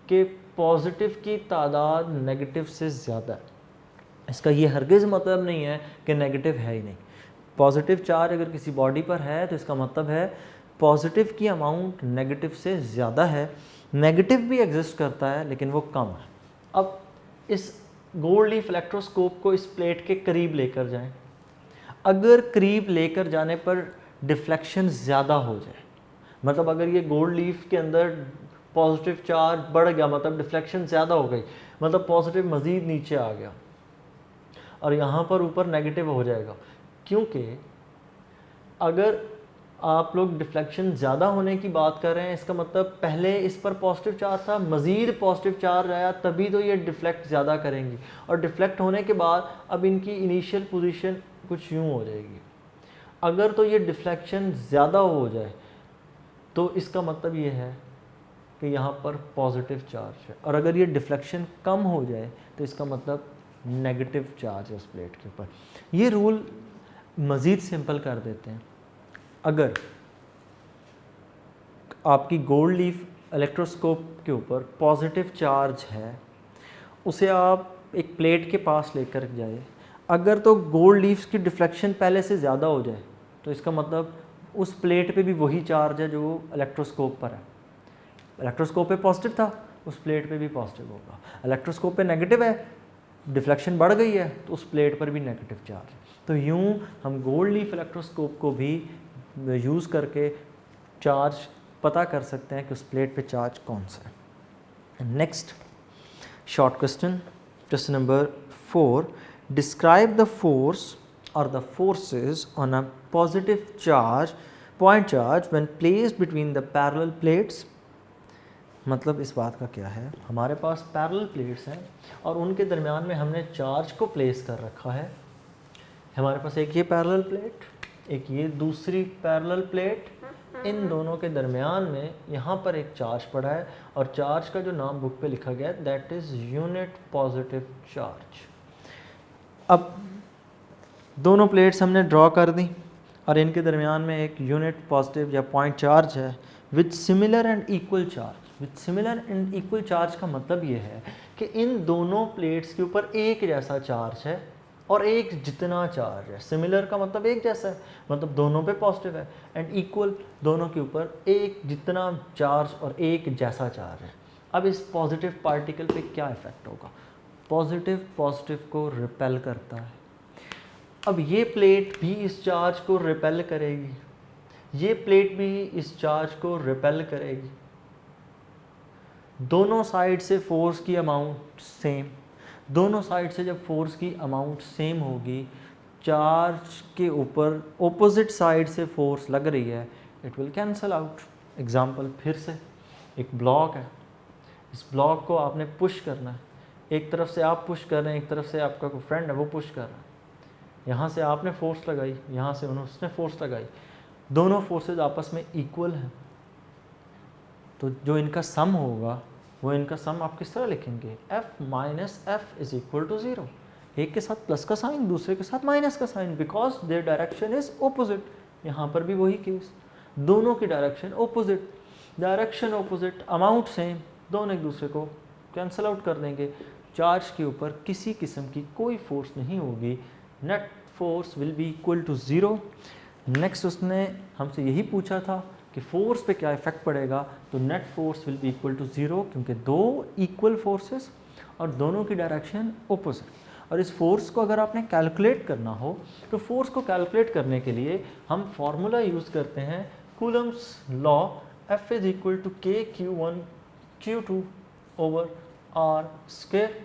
कि पॉजिटिव की तादाद नेगेटिव से ज़्यादा है। इसका ये हरगिज़ मतलब नहीं है कि नेगेटिव है ही नहीं। पॉजिटिव चार्ज अगर किसी बॉडी पर है तो इसका मतलब है पॉजिटिव की अमाउंट नेगेटिव से ज़्यादा है। नेगेटिव भी एग्जिस्ट करता है लेकिन वो कम है। अब इस गोल्ड लीफ इलेक्ट्रोस्कोप को इस प्लेट के करीब लेकर जाएं। अगर करीब लेकर जाने पर डिफ्लेक्शन ज़्यादा हो जाए, मतलब अगर ये गोल्ड लीफ के अंदर पॉजिटिव चार्ज बढ़ गया, मतलब डिफ्लेक्शन ज़्यादा हो गई, मतलब पॉजिटिव मज़ीद नीचे आ गया और यहाँ पर ऊपर नेगेटिव हो जाएगा। क्योंकि अगर आप लोग डिफ्लेक्शन ज़्यादा होने की बात कर रहे हैं, इसका मतलब पहले इस पर पॉजिटिव चार्ज था, मज़ीद पॉजिटिव चार्ज आया, तभी तो ये डिफ्लेक्ट ज़्यादा करेंगी। और डिफ्लेक्ट होने के बाद अब इनकी इनिशियल पोजीशन कुछ यूँ हो जाएगी। अगर तो ये डिफ्लेक्शन ज़्यादा हो जाए तो इसका मतलब ये है कि यहाँ पर पॉजिटिव चार्ज है, और अगर ये डिफ्लेक्शन कम हो जाए तो इसका मतलब नेगेटिव चार्ज है उस प्लेट के ऊपर। ये रूल मज़ीद सिंपल कर देते हैं। अगर आपकी गोल्ड लीफ इलेक्ट्रोस्कोप के ऊपर पॉजिटिव चार्ज है, उसे आप एक प्लेट के पास लेकर जाए, अगर तो गोल्ड लीव्स की डिफ्लेक्शन पहले से ज़्यादा हो जाए तो इसका मतलब उस प्लेट पे भी वही चार्ज है जो इलेक्ट्रोस्कोप पर है। इलेक्ट्रोस्कोप पे पॉजिटिव था, उस प्लेट पे भी पॉजिटिव होगा। इलेक्ट्रोस्कोप पे नेगेटिव है, डिफ्लेक्शन बढ़ गई है, तो उस प्लेट पर भी नेगेटिव चार्ज है। तो यूँ हम गोल्ड लीफ इलेक्ट्रोस्कोप को भी यूज़ करके चार्ज पता कर सकते हैं कि उस प्लेट पे चार्ज कौन सा है। Next short question number 4, describe the force or the forces on a positive charge point charge when placed between the parallel plates। मतलब इस बात का क्या है, हमारे पास पैरेलल प्लेट्स हैं और उनके दरमियान में हमने चार्ज को प्लेस कर रखा है। हमारे पास एक ये पैरेलल प्लेट, एक ये दूसरी पैरेलल प्लेट, इन दोनों के दरमियान में यहाँ पर एक चार्ज पड़ा है, और चार्ज का जो नाम बुक पे लिखा गया है that is unit positive charge. अब दोनों प्लेट्स हमने ड्रॉ कर दी और इनके दरमियान में एक यूनिट पॉजिटिव या पॉइंट चार्ज है with similar and equal charge. With similar and equal charge का मतलब ये है कि इन दोनों प्लेट्स के ऊपर एक जैसा चार्ज है और एक जितना चार्ज है। सिमिलर का मतलब एक जैसा है, मतलब दोनों पे पॉजिटिव है, एंड इक्वल दोनों के ऊपर एक जितना चार्ज और एक जैसा चार्ज है। अब इस पॉजिटिव पार्टिकल पे क्या इफ़ेक्ट होगा? पॉजिटिव को रिपेल करता है। अब ये प्लेट भी इस चार्ज को रिपेल करेगी, ये प्लेट भी इस चार्ज को रिपेल करेगी। दोनों साइड से फोर्स की अमाउंट सेम, दोनों साइड से जब फोर्स की अमाउंट सेम होगी, चार्ज के ऊपर ऑपोजिट साइड से फोर्स लग रही है, it will cancel out. Example फिर से, एक ब्लॉक है, इस ब्लॉक को आपने पुश करना है, एक तरफ से आप पुश कर रहे हैं, एक तरफ से आपका कोई फ्रेंड है वो पुश कर रहा है। यहाँ से आपने फोर्स लगाई, यहाँ से उसने फोर्स लगाई, दोनों फोर्सेस आपस में इक्वल हैं, तो जो इनका सम होगा वो इनका सम आप किस तरह लिखेंगे, F minus F is equal to 0। एक के साथ प्लस का साइन, दूसरे के साथ माइनस का sign, because their direction is opposite. यहाँ पर भी वही केस, दोनों की direction opposite, direction opposite, amount same, दोनों एक दूसरे को कैंसिल आउट कर देंगे। चार्ज के ऊपर किसी किस्म की कोई फोर्स नहीं होगी, net force will be equal to 0। Next उसने हमसे यही पूछा था कि फोर्स पे क्या इफेक्ट पड़ेगा, तो net force will be equal to 0, क्योंकि दो इक्वल फोर्सेस और दोनों की डायरेक्शन ऑपोजिट। और इस फोर्स को अगर आपने कैलकुलेट करना हो तो फोर्स को कैलकुलेट करने के लिए हम फार्मूला यूज़ करते हैं Coulomb's law, F is equal to K Q1 Q2 over R square.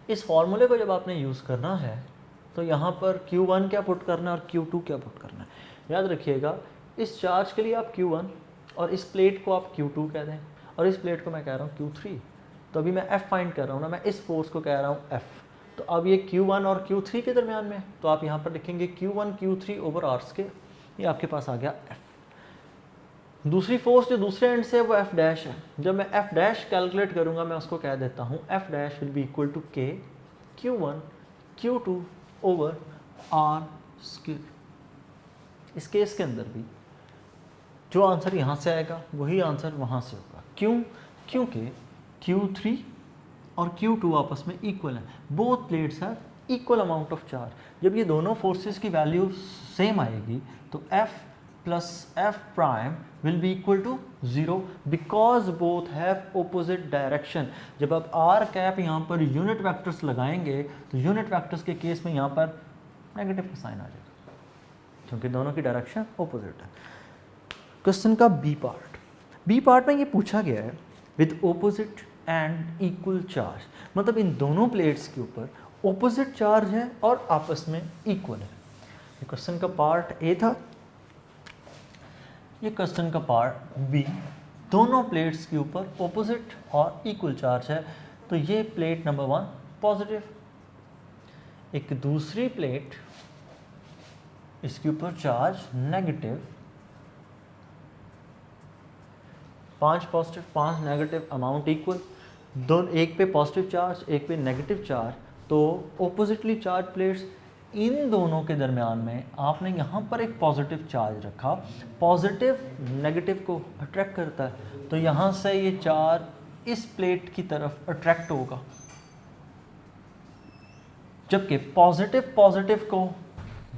इस फार्मूले को जब आपने यूज़ करना है तो यहाँ पर Q1 क्या पुट करना है और Q2 क्या पुट करना है। याद रखिएगा, इस चार्ज के लिए आप Q1 और इस प्लेट को आप Q2 कह दें, और इस प्लेट को मैं कह रहा हूँ Q3। तो अभी मैं F फाइंड कर रहा हूँ ना, मैं इस फोर्स को कह रहा हूँ F। तो अब ये Q1 और Q3 के दरमियान में, तो आप यहाँ पर लिखेंगे Q1 Q3 over R square. ये आपके पास आ गया F। दूसरी फोर्स जो दूसरे एंड से है वो F डैश है। जब मैं F डैश कैलकुलेट करूँगा मैं उसको कह देता हूँ F dash will be equal to K Q1 Q2 over R square. इस केस के अंदर भी जो आंसर यहाँ से आएगा वही आंसर वहाँ से होगा। क्यों? क्योंकि Q3 और Q2 आपस में इक्वल है, both plates have equal amount of charge. जब ये दोनों फोर्सेस की वैल्यू सेम आएगी तो F plus F prime will be equal to 0 because both have opposite direction. जब आप आर कैप यहाँ पर यूनिट वेक्टर्स लगाएंगे तो यूनिट वेक्टर्स के केस में यहाँ पर नेगेटिव का साइन आ जाएगा, क्योंकि दोनों की डायरेक्शन ऑपोजिट है। क्वेश्चन का बी पार्ट में ये पूछा गया है with opposite and equal charge, मतलब इन दोनों प्लेट्स के ऊपर ऑपोजिट चार्ज है और आपस में इक्वल है। ये क्वेश्चन का पार्ट ए था। ये क्वेश्चन का पार्ट बी, दोनों प्लेट्स के ऊपर ऑपोजिट और इक्वल चार्ज है। तो ये प्लेट नंबर 1 पॉजिटिव, एक दूसरी प्लेट इसके ऊपर charge negative, 5 positive 5 negative, amount equal. दोनों, एक पे पॉजिटिव चार्ज एक पे नेगेटिव चार्ज, तो ऑपोजिटली चार्ज प्लेट्स, इन दोनों के दरमियान में आपने यहाँ पर एक पॉजिटिव चार्ज रखा। पॉजिटिव नेगेटिव को अट्रैक्ट करता है, तो यहाँ से ये चार्ज इस प्लेट की तरफ अट्रैक्ट होगा, जबकि पॉजिटिव पॉजिटिव को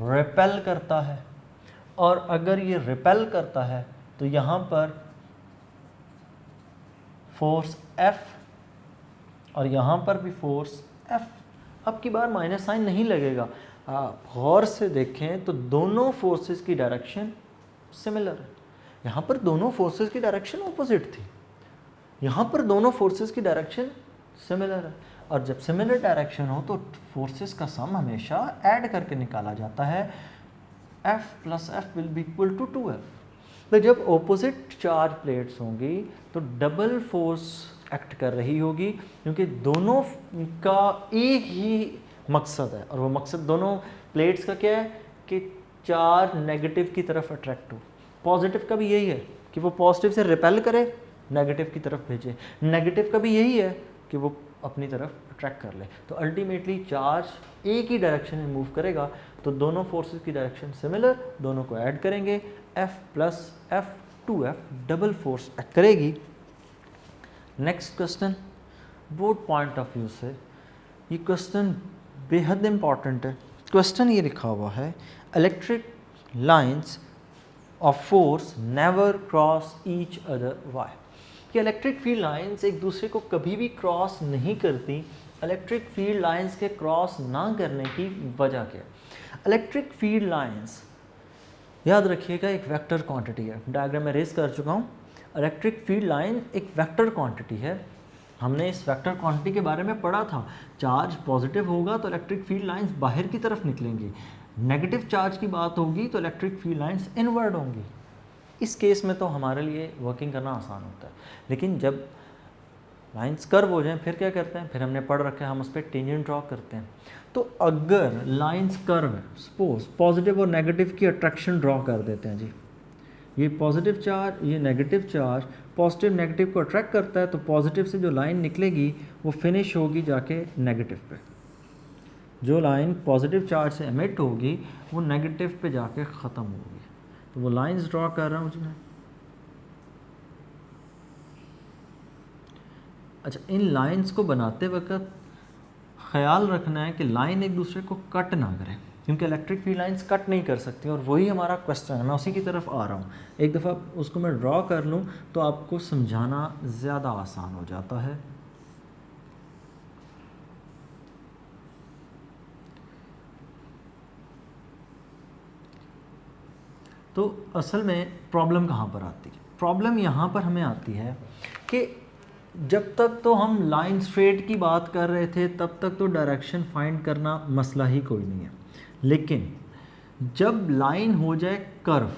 रिपेल करता है। और अगर ये रिपेल करता है तो यहाँ पर फोर्स F और यहाँ पर भी फोर्स F। अब की बार माइनस साइन नहीं लगेगा, आप गौर से देखें तो दोनों फोर्सेस की डायरेक्शन सिमिलर है। यहाँ पर दोनों फोर्सेस की डायरेक्शन ऑपोजिट थी, यहाँ पर दोनों फोर्सेस की डायरेक्शन सिमिलर है। और जब सिमिलर डायरेक्शन हो तो फोर्सेस का सम हमेशा ऐड करके निकाला जाता है। F plus F will be equal to 2F। तो जब ऑपोजिट चार्ज प्लेट्स होंगी तो डबल फोर्स एक्ट कर रही होगी, क्योंकि दोनों का एक ही मकसद है, और वो मकसद दोनों प्लेट्स का क्या है कि चार्ज नेगेटिव की तरफ अट्रैक्ट हो। पॉजिटिव का भी यही है कि वो पॉजिटिव से रिपेल करे, नेगेटिव की तरफ भेजे। नेगेटिव का भी यही है कि वो अपनी तरफ अट्रैक्ट कर ले। तो अल्टीमेटली चार्ज एक ही डायरेक्शन में मूव करेगा, तो दोनों फोर्सेस की डायरेक्शन सिमिलर, दोनों को ऐड करेंगे, F plus F 2F double force act करेगी। Next question, board point of view से ये क्वेश्चन बेहद इम्पॉर्टेंट है। क्वेश्चन ये लिखा हुआ है, electric lines of force never cross each other why. कि इलेक्ट्रिक फील्ड लाइंस एक दूसरे को कभी भी क्रॉस नहीं करती। इलेक्ट्रिक फील्ड लाइंस के क्रॉस ना करने की वजह क्या है? इलेक्ट्रिक फील्ड लाइंस, याद रखिएगा, एक वेक्टर क्वांटिटी है। डायग्राम में रेस कर चुका हूँ। इलेक्ट्रिक फील्ड लाइन एक वेक्टर क्वांटिटी है। हमने इस वेक्टर क्वांटिटी के बारे में पढ़ा था। चार्ज पॉजिटिव होगा तो इलेक्ट्रिक फील्ड लाइंस बाहर की तरफ निकलेंगी, नेगेटिव चार्ज की बात होगी तो इलेक्ट्रिक फील्ड लाइंस इनवर्ड होंगी। इस केस में तो हमारे लिए वर्किंग करना आसान होता है, लेकिन जब लाइंस कर्व हो जाएं फिर क्या करते हैं, फिर हमने पढ़ रखा है हम उस पर टेंजेंट ड्रॉ करते हैं। तो अगर लाइंस कर्व है, सपोज पॉजिटिव और नेगेटिव की अट्रैक्शन ड्रॉ कर देते हैं जी, ये पॉजिटिव चार्ज ये नेगेटिव चार्ज पॉजिटिव नेगेटिव को अट्रैक्ट करता है, तो पॉजिटिव से जो लाइन निकलेगी वो फिनिश होगी जाके नेगेटिव पे, जो लाइन पॉजिटिव चार्ज से एमिट होगी वो नेगेटिव पे जाके ख़त्म होगी। तो वो लाइंस ड्रॉ कर रहा हूँ जी मैं। अच्छा, इन लाइंस को बनाते वक्त ख़याल रखना है कि लाइन एक दूसरे को कट ना करें, क्योंकि इलेक्ट्रिक फील्ड लाइंस कट नहीं कर सकती, और वही हमारा क्वेश्चन है, मैं उसी की तरफ आ रहा हूँ। एक दफ़ा उसको मैं ड्रॉ कर लूँ तो आपको समझाना ज़्यादा आसान हो जाता है। तो असल में प्रॉब्लम कहाँ पर आती है? प्रॉब्लम यहाँ पर हमें आती है कि जब तक तो हम लाइन स्ट्रेट की बात कर रहे थे तब तक तो डायरेक्शन फाइंड करना मसला ही कोई नहीं है, लेकिन जब लाइन हो जाए कर्व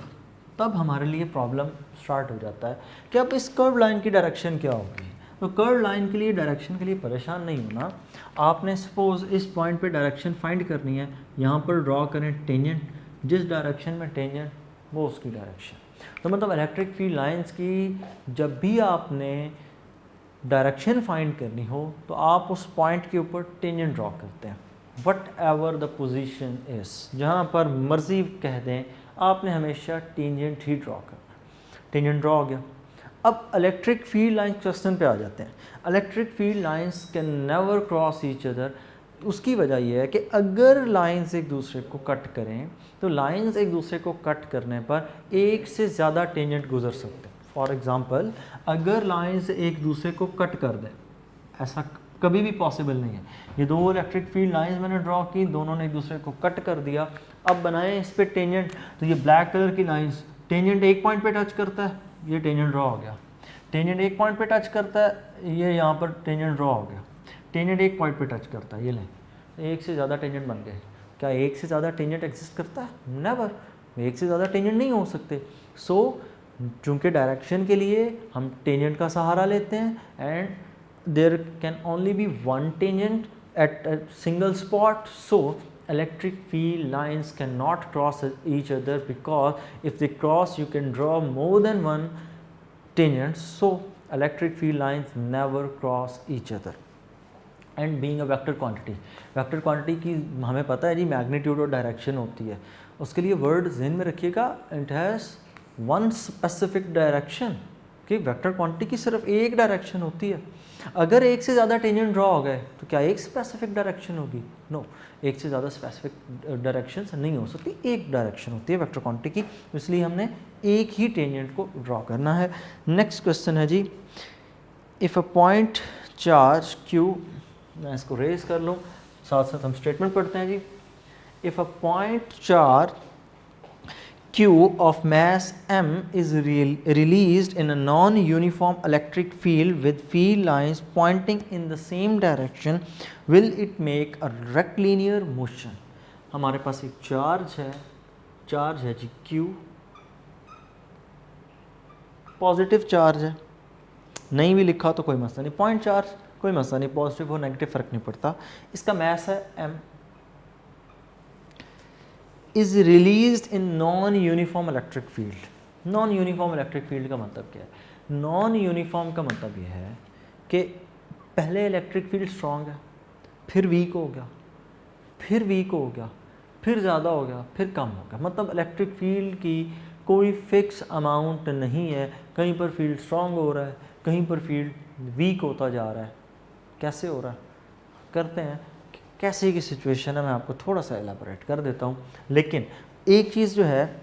तब हमारे लिए प्रॉब्लम स्टार्ट हो जाता है कि अब इस कर्व लाइन की डायरेक्शन क्या होगी। तो कर्व लाइन के लिए डायरेक्शन के लिए परेशान नहीं होना, आपने सपोज इस पॉइंट पे डायरेक्शन फाइंड करनी है, यहाँ पर ड्रॉ करें टेंजेंट, जिस डायरेक्शन में टेंजेंट वो उसकी डायरेक्शन। तो मतलब इलेक्ट्रिक फील्ड लाइंस की जब भी आपने डायरेक्शन फाइंड करनी हो तो आप उस पॉइंट के ऊपर टेंजेंट ड्रॉ करते हैं, what ever the position is, जहाँ पर मर्जी कह दें आपने हमेशा टेंजेंट ही ड्रॉ करना। टेंजेंट ड्रॉ हो गया। अब इलेक्ट्रिक फील्ड लाइन क्वेश्चन पे आ जाते हैं। Electric field lines can never cross each other. उसकी वजह यह है कि अगर लाइंस एक दूसरे को कट करें तो लाइंस एक दूसरे को कट करने पर एक से ज़्यादा टेंजेंट गुजर सकते हैं। फॉर एग्ज़ाम्पल, अगर लाइंस एक दूसरे को कट कर दें, ऐसा कभी भी पॉसिबल नहीं है। ये दो इलेक्ट्रिक फील्ड लाइंस मैंने ड्रॉ की, दोनों ने एक दूसरे को कट कर दिया, अब बनाएं इस पर टेंजेंट। तो ये ब्लैक कलर की लाइंस टेंजेंट एक पॉइंट पे टच करता है, ये टेंजेंट ड्रॉ हो गया। टेंजेंट एक पॉइंट पे टच करता है, ये यहाँ पर टेंजेंट ड्रॉ हो गया। टेंजेंट एक पॉइंट पे टच करता है, ये लें, एक से ज़्यादा टेंजेंट बन गए। क्या एक से ज़्यादा टेंजेंट एग्जिस्ट करता है? नेवर, एक से ज़्यादा टेंजेंट नहीं हो सकते। सो चूँकि डायरेक्शन के लिए हम टेंजेंट का सहारा लेते हैं and there can only be one tangent at a single spot, so electric field lines cannot cross each other, because if they cross you can draw more than one tangent, so electric field lines never cross each other. And being a vector quantity, vector quantity की हमें पता है जी magnitude और direction होती है, उसके लिए word ज़हन में रखिएगा, it has one specific direction, कि वेक्टर क्वांटिटी की सिर्फ एक डायरेक्शन होती है। अगर एक से ज़्यादा टेंजेंट ड्रॉ हो गए तो क्या एक स्पेसिफिक डायरेक्शन होगी? नो, एक से ज़्यादा स्पेसिफिक डायरेक्शन नहीं हो सकती, एक डायरेक्शन होती है वेक्टर क्वांटिटी की, इसलिए हमने एक ही टेंजेंट को ड्रॉ करना है। नेक्स्ट क्वेश्चन है जी, if a point charge Q, मैं इसको रेज कर लूँ, साथ साथ हम स्टेटमेंट पढ़ते हैं जी। If a point charge Q of mass m is released in a non-uniform electric field with field lines pointing in the same direction, will it make a rectilinear motion? हमारे पास एक चार्ज है जी Q, positive charge है, नहीं भी लिखा तो कोई मसला नहीं, पॉइंट चार्ज कोई मसला नहीं, पॉजिटिव और नेगेटिव फ़र्क नहीं पड़ता। इसका मैस है m, is release in non uniform electric field. Non uniform electric field का मतलब क्या है? नॉन यूनिफॉर्म का मतलब ये है कि पहले इलेक्ट्रिक फील्ड स्ट्रॉन्ग है, फिर वीक हो गया, फिर वीक हो गया, फिर ज़्यादा हो गया, फिर कम हो गया। मतलब इलेक्ट्रिक फील्ड की कोई फिक्स अमाउंट नहीं है, कहीं पर फील्ड स्ट्रॉन्ग हो रहा है, कहीं पर फील्ड वीक होता जा रहा है। कैसे हो रहा है? करते हैं, कैसे की सिचुएशन है मैं आपको थोड़ा सा एलाबोरेट कर देता हूँ। लेकिन एक चीज़ जो है,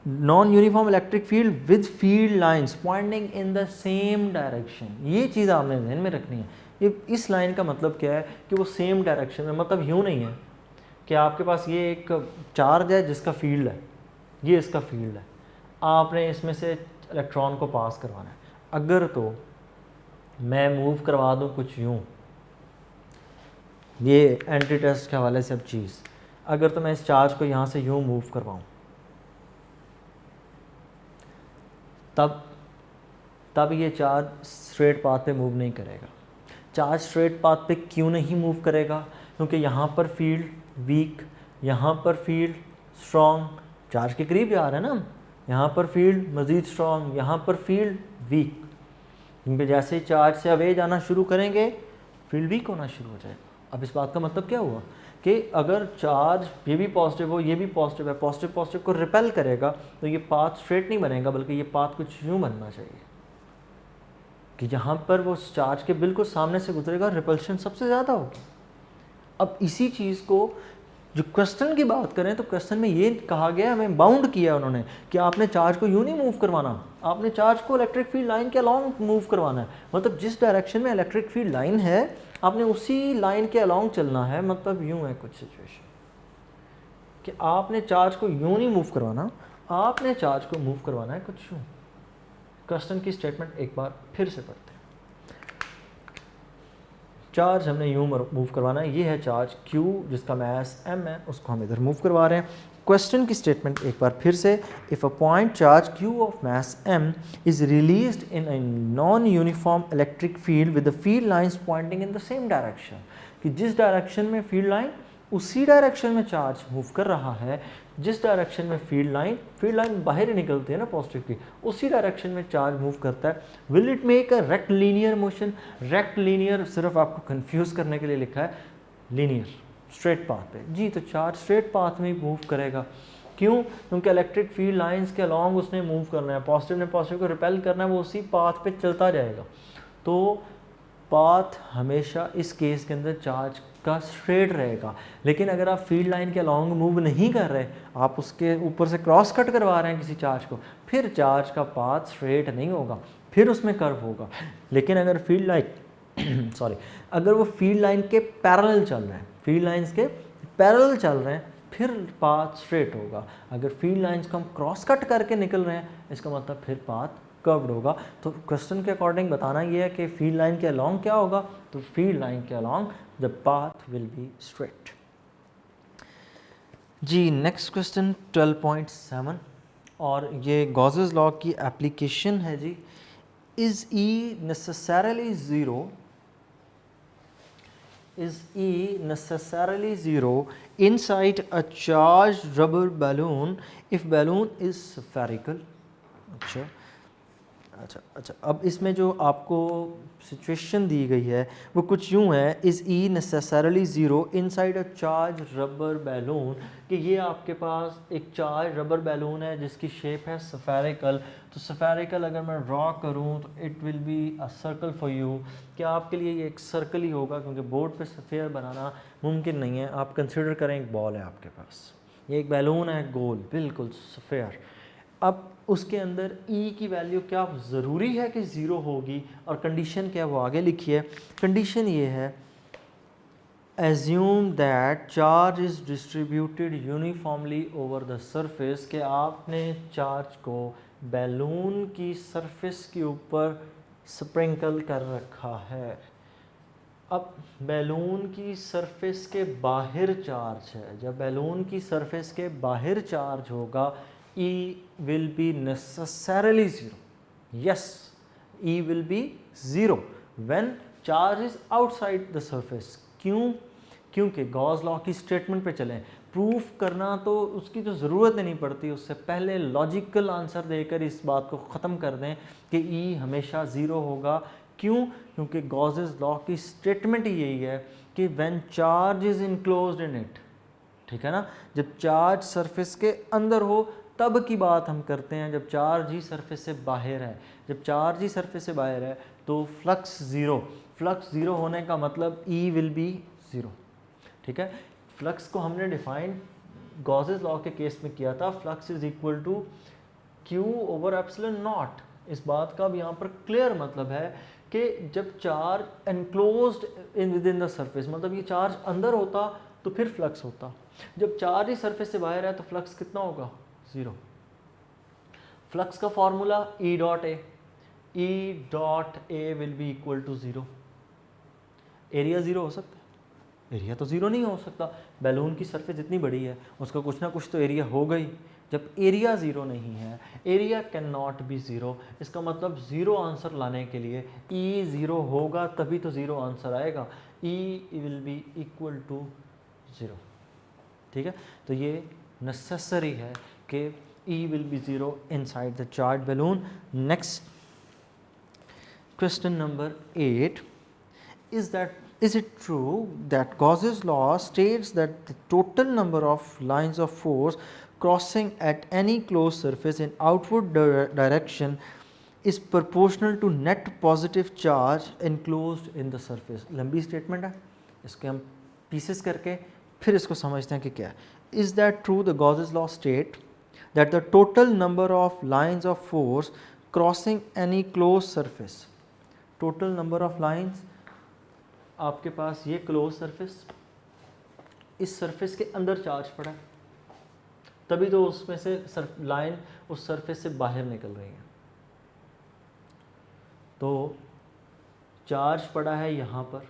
non uniform electric field with field lines pointing in the same direction, ये चीज़ आपने ध्यान में रखनी है। ये इस लाइन का मतलब क्या है कि वो सेम डायरेक्शन में, मतलब यूँ नहीं है कि आपके पास ये एक चार्ज है जिसका फील्ड है, ये इसका फील्ड है, आपने इसमें से इलेक्ट्रॉन को पास करवाना है। अगर तो मैं मूव करवा दूँ कुछ यूँ, ये एंटी टेस्ट के हवाले से अब चीज़, अगर तो मैं इस चार्ज को यहाँ से यूँ मूव करवाऊँ, तब तब ये चार्ज स्ट्रेट पाथ पे मूव नहीं करेगा। चार्ज स्ट्रेट पाथ पे क्यों नहीं मूव करेगा? क्योंकि यहाँ पर फील्ड वीक, यहाँ पर फील्ड स्ट्रॉन्ग, चार्ज के करीब जा रहा है ना, यहाँ पर फील्ड मज़ीद स्ट्रॉन्ग, यहाँ पर फील्ड वीक। क्योंकि जैसे ही चार्ज से अवे जाना शुरू करेंगे फील्ड वीक होना शुरू हो जाएगा। अब इस बात का मतलब क्या हुआ कि अगर चार्ज ये भी पॉजिटिव हो, ये भी पॉजिटिव है, पॉजिटिव पॉजिटिव को रिपेल करेगा, तो ये पाथ स्ट्रेट नहीं बनेगा, बल्कि ये पाथ कुछ यूँ बनना चाहिए कि जहाँ पर वो चार्ज के बिल्कुल सामने से गुजरेगा रिपल्शन सबसे ज़्यादा होगी। अब इसी चीज़ को जो क्वेश्चन की बात करें तो क्वेश्चन में ये कहा गया, हमें बाउंड किया उन्होंने कि आपने चार्ज को यूँ नहीं मूव करवाना, आपने चार्ज को इलेक्ट्रिक फील्ड लाइन के अलॉन्ग मूव करवाना है। मतलब जिस डायरेक्शन में इलेक्ट्रिक फील्ड लाइन है आपने उसी लाइन के अलॉन्ग चलना है। मतलब यूँ है कुछ सिचुएशन कि आपने चार्ज को यूँ नहीं मूव करवाना, आपने चार्ज को मूव करवाना है कुछ यूँ। क्वेश्चन की स्टेटमेंट एक बार फिर से पढ़ते हैं। चार्ज हमने यूँ मूव करवाना है, ये है चार्ज Q जिसका मास m है, उसको हम इधर मूव करवा रहे हैं। क्वेश्चन की स्टेटमेंट एक बार फिर से, if a point charge Q of mass m is released in a non uniform electric field with the field lines pointing in the same direction, कि जिस डायरेक्शन में फील्ड लाइन उसी डायरेक्शन में charge move कर रहा है, जिस direction में फील्ड लाइन बाहर ही निकलती है ना पॉजिटिव की, उसी डायरेक्शन में चार्ज मूव करता है। Will it make a rectilinear motion? Rectilinear सिर्फ आपको कंफ्यूज करने के लिए लिखा है, लीनियर स्ट्रेट पाथ पे जी, तो चार्ज स्ट्रेट पाथ में ही मूव करेगा। क्यों? क्योंकि इलेक्ट्रिक फील्ड लाइंस के अलॉन्ग उसने मूव करना है, पॉजिटिव ने पॉजिटिव को रिपेल करना है, वो उसी पाथ पे चलता जाएगा। तो पाथ हमेशा इस केस के अंदर चार्ज का स्ट्रेट रहेगा। लेकिन अगर आप फील्ड लाइन के अलॉन्ग मूव नहीं कर रहे, आप उसके ऊपर से क्रॉस कट करवा रहे हैं किसी चार्ज को, फिर चार्ज का पाथ स्ट्रेट नहीं होगा, फिर उसमें कर्व होगा। लेकिन अगर फील्ड लाइन अगर वो फील्ड लाइन के पैरेलल चल रहे हैं, फील्ड लाइंस के पैरेलल चल रहे हैं, फिर पाथ स्ट्रेट होगा। अगर फील्ड लाइंस को हम क्रॉस कट करके निकल रहे हैं, इसका मतलब फिर पाथ कर्व्ड होगा। तो क्वेश्चन के अकॉर्डिंग बताना ये है कि फील्ड लाइन के अलॉन्ग क्या होगा, तो फील्ड लाइन के along the path will be straight. जी नेक्स्ट क्वेश्चन 12.7 और ये गॉसेस लॉ की एप्लीकेशन है जी। Is E necessarily zero inside a charged rubber balloon if balloon is spherical? अच्छा, अब इसमें जो आपको सिचुएशन दी गई है वो कुछ यूँ है, is E necessarily zero inside a charge rubber balloon, कि ये आपके पास एक चार्ज रबर बैलून है जिसकी शेप है स्फेरिकल। तो स्फेरिकल अगर मैं ड्रॉ करूँ तो it will be a circle for you, कि आपके लिए ये एक सर्कल ही होगा, क्योंकि बोर्ड पे स्फेयर बनाना मुमकिन नहीं है। आप कंसिडर करें एक बॉल है आपके पास, ये एक बैलून है गोल बिल्कुल स्फेयर। अब उसके अंदर E की वैल्यू क्या ज़रूरी है कि ज़ीरो होगी, और कंडीशन क्या है वो आगे लिखी है। कंडीशन ये है, assume that charge is distributed uniformly over the surface, के आपने चार्ज को बैलून की सरफेस के ऊपर स्प्रिंकल कर रखा है। अब बैलून की सरफेस के बाहर चार्ज है, जब बैलून की सरफेस के बाहर चार्ज होगा E will be necessarily zero. Yes, E will be zero when charge is outside the surface. क्यों? क्योंकि गॉस लॉ की स्टेटमेंट पे चलें, प्रूफ करना तो उसकी तो ज़रूरत ही नहीं पड़ती, उससे पहले लॉजिकल आंसर देकर इस बात को ख़त्म कर दें कि E हमेशा ज़ीरो होगा। क्यों? क्योंकि गॉसेस लॉ की स्टेटमेंट ही यही है कि when charge is enclosed in it, ठीक है ना, जब चार्ज सरफेस के अंदर हो तब की बात हम करते हैं, जब चार्ज ही सरफेस से बाहर है। जब चार्ज ही सरफेस से बाहर है तो फ्लक्स ज़ीरो होने का मतलब E विल बी ज़ीरो, ठीक है। फ्लक्स को हमने डिफाइन गॉसेस लॉ के केस में किया था, flux is equal to Q over epsilon nought. इस बात का भी यहाँ पर क्लियर मतलब है कि जब charge enclosed in with in the surface, मतलब ये चार्ज अंदर होता तो फिर फ्लक्स होता, जब चार्ज ही सरफेस से बाहर है तो फ्लक्स कितना होगा, ज़ीरो। फ्लक्स का formula E dot A will be equal to zero. Area zero हो सकता है, एरिया तो ज़ीरो नहीं हो सकता, बैलून की सरफेस जितनी बड़ी है उसका कुछ ना कुछ तो एरिया होगा ही। जब एरिया ज़ीरो नहीं है, area can not be zero, इसका मतलब ज़ीरो आंसर लाने के लिए ई ज़ीरो होगा तभी तो ज़ीरो आंसर आएगा। E will be equal to zero. ठीक है, तो ये नेसेसरी है कि E will be zero inside the charge balloon. Next question number 8, is it true that Gauss's law states that the total number of lines of force crossing at any closed surface in outward direction is proportional to net positive charge enclosed in the surface? लंबी statement है, इसके हम pieces करके फिर इसको समझते हैं कि क्या है। Is that true the Gauss's law state that the total number of lines of force crossing any closed surface, total number of lines, आपके पास ये क्लोज सरफेस, इस सरफेस के अंदर चार्ज पड़ा है तभी तो उसमें से लाइन उस सरफेस से बाहर निकल रही है। तो चार्ज पड़ा है यहाँ पर,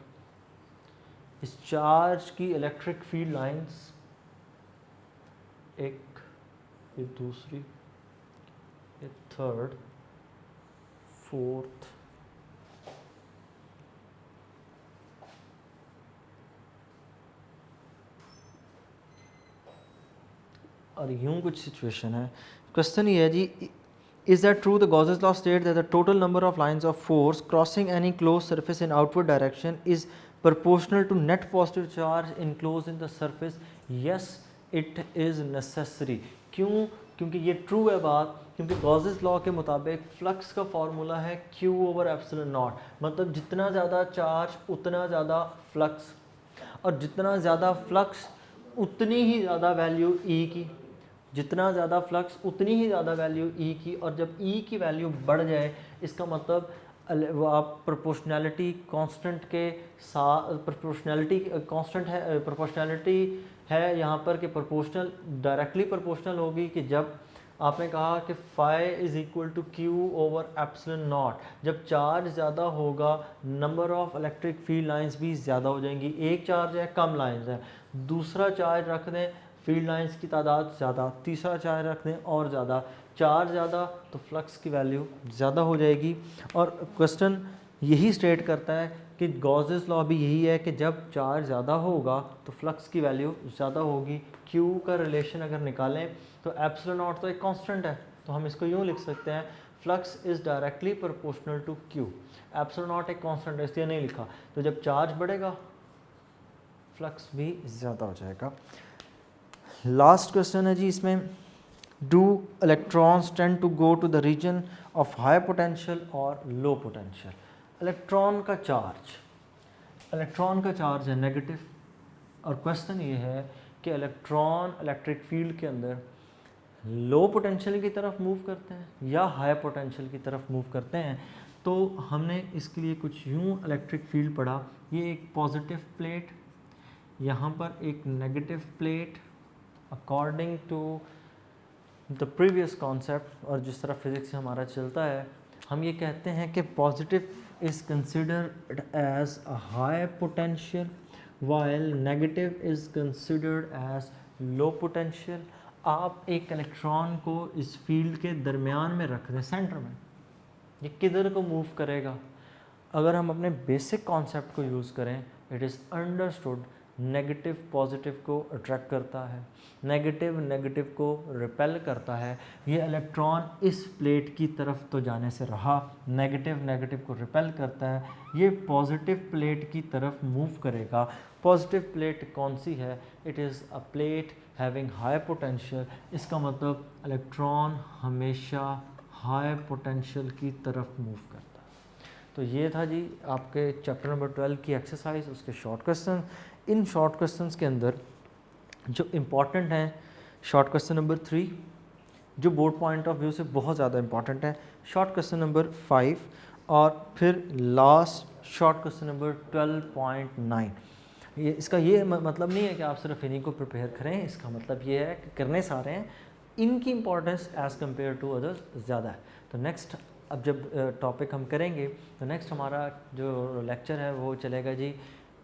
इस चार्ज की इलेक्ट्रिक फील्ड लाइंस, एक, ये दूसरी, ये थर्ड, फोर्थ, और यूं कुछ सिचुएशन है। क्वेश्चन ये है जी, is that true the Gauss's law state that the total number of lines of force crossing any closed surface in outward direction is proportional to net positive charge enclosed in the surface? Yes, it is necessary. क्यों? क्योंकि ये true है बात, क्योंकि Gauss's law के मुताबिक flux का formula है Q ओवर एप्सिलॉन नॉट, मतलब जितना ज़्यादा चार्ज उतना ज़्यादा फ्लक्स, और जितना ज़्यादा फ्लक्स उतनी ही ज़्यादा वैल्यू E की, जितना ज़्यादा फ्लक्स उतनी ही ज़्यादा वैल्यू E की, और जब E की वैल्यू बढ़ जाए इसका मतलब वो आप प्रोपोर्शनैलिटी कांस्टेंट के साथ, प्रोपोर्शनैलिटी कांस्टेंट है, प्रोपोर्शनैलिटी है यहाँ पर कि प्रोपोर्शनल डायरेक्टली प्रोपोर्शनल होगी कि जब आपने कहा कि phi is equal to Q over epsilon nought, जब चार्ज ज़्यादा होगा number of electric field lines भी ज़्यादा हो जाएंगी। एक चार्ज है, कम लाइंस है, दूसरा चार्ज रख दें, फील्ड लाइंस की तादाद ज़्यादा, तीसरा चार्ज रख दें और ज़्यादा, चार्ज ज़्यादा तो फ्लक्स की वैल्यू ज़्यादा हो जाएगी। और क्वेश्चन यही स्टेट करता है कि Gauss's लॉ भी यही है कि जब चार्ज ज़्यादा होगा तो फ्लक्स की वैल्यू ज़्यादा होगी। Q का रिलेशन अगर निकालें तो एप्सिलॉन नॉट तो एक कांस्टेंट है, तो हम इसको यूँ लिख सकते हैं, flux is directly proportional to Q। Epsilon nought एक कांस्टेंट है इसलिए नहीं लिखा, तो जब चार्ज बढ़ेगा फ्लक्स भी ज़्यादा हो जाएगा। लास्ट क्वेश्चन है जी इसमें, do electrons tend to go to the region of high potential और लो पोटेंशियल? इलेक्ट्रॉन का चार्ज है नेगेटिव, और क्वेश्चन ये है कि इलेक्ट्रॉन इलेक्ट्रिक फील्ड के अंदर लो पोटेंशियल की तरफ मूव करते हैं या हाई पोटेंशियल की तरफ मूव करते हैं। तो हमने इसके लिए कुछ यूँ इलेक्ट्रिक फील्ड पढ़ा, ये एक पॉजिटिव प्लेट, यहाँ पर एक negative plate, according to the previous concept और जिस तरह फिज़िक्स से हमारा चलता है, हम ये कहते हैं कि positive is considered as a high potential while negative is considered as low potential. आप एक इलेक्ट्रॉन को इस फील्ड के दरमियान में रख दें, सेंटर में, ये किधर को मूव करेगा? अगर हम अपने बेसिक कॉन्सेप्ट को यूज़ करें, it is understood negative positive को अट्रैक्ट करता है, नेगेटिव नेगेटिव को रिपेल करता है। ये इलेक्ट्रॉन इस प्लेट की तरफ तो जाने से रहा, नेगेटिव नेगेटिव को रिपेल करता है, ये पॉजिटिव प्लेट की तरफ मूव करेगा। पॉजिटिव प्लेट कौन सी है? It is a plate having high potential. इसका मतलब इलेक्ट्रॉन हमेशा हाई पोटेंशियल की तरफ मूव करता है। तो ये था जी आपके चैप्टर नंबर 12 की एक्सरसाइज, उसके short question. In short questions के अंदर जो इम्पॉर्टेंट हैं, शॉर्ट क्वेश्चन नंबर 3 जो बोर्ड पॉइंट ऑफ व्यू से बहुत ज़्यादा इम्पॉर्टेंट है, शॉर्ट क्वेश्चन नंबर 5 और फिर लास्ट शॉर्ट क्वेश्चन नंबर 12.9। ये इसका ये मतलब नहीं है कि आप सिर्फ इन्हीं को प्रिपेयर करें, इसका मतलब ये है कि करने सारे हैं, इनकी importance as compare to others ज़्यादा है। तो नेक्स्ट अब जब टॉपिक हम करेंगे तो नेक्स्ट हमारा जो लेक्चर है वो चलेगा जी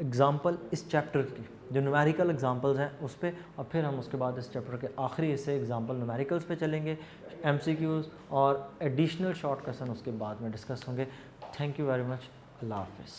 एग्ज़ाम्पल इस चैप्टर की जो न्यूमेरिकल एग्जांपल्स हैं उस पर, और फिर हम उसके बाद इस चैप्टर के आखिरी हिस्से एग्जांपल न्यूमेरिकल्स पे चलेंगे, एमसीक्यूज़ और एडिशनल शॉर्ट क्वेश्चन उसके बाद में डिस्कस होंगे। Thank you very much. अल्लाह हाफिज़।